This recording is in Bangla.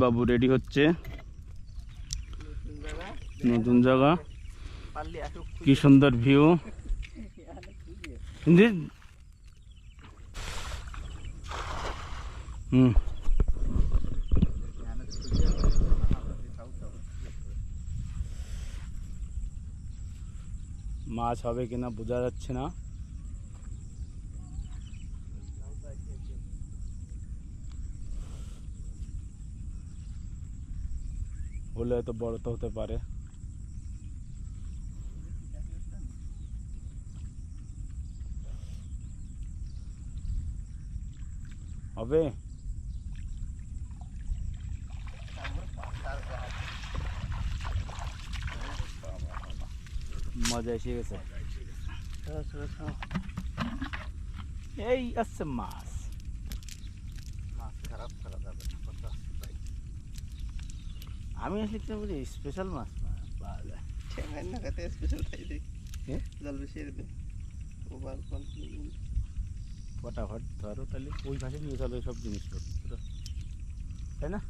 বাবু রেডি হচ্ছে, নতুন জায়গা, কি সুন্দর ভিউ। মাছ হবে কিনা বোঝা যাচ্ছে না। হলে হয়তো বড় তো হতে পারে। হবে মজা এসে গেছে। এই আসছে মাছ, মাছ খারাপ করা যাবে না। আমি আসলে বলি স্পেশাল মাছ পাওয়া যায়। স্পেশাল খাই দিই, জল বেশি দেবে ফটাফট ধরো, তাহলে ওই ভাষে নিয়ে চলো সব জিনিসপত্র, তাই না?